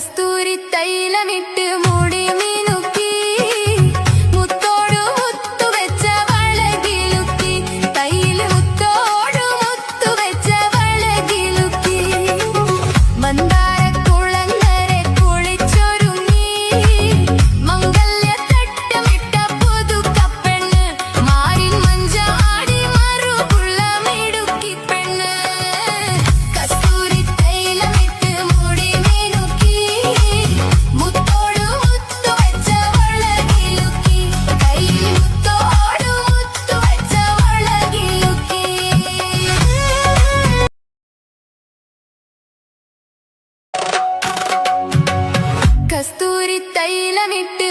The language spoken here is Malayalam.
കസ്തൂരി തൈലമിട്ട് മുടി മിനുക്കി മുത്തോടു മുത്തുവെച്ച വളകിലുക്കി തൈല് മുത്തോടു മുത്തുവെച്ച വളകിലുക്കി മന്ദാരക്കുളങ്ങരെ കുളിച്ചൊരുങ്ങി മംഗല്യത്തട്ടമിട്ട പുതുക്കപ്പെണ്ണ് മാറിൻ മഞ്ചാടി മറുപുള്ള മിടുക്കി പെണ്ണ് കസ്തൂരി തൈലമിട്ട് മുടി മിനുക്കി മുത്തോടു മുത്തുവെച്ച വളകിലുക്കി കയ്യിൽ മുത്തോടു മുത്തുവെച്ച വളകിലുക്കി കസ്തൂരി തൈലമിട്ട്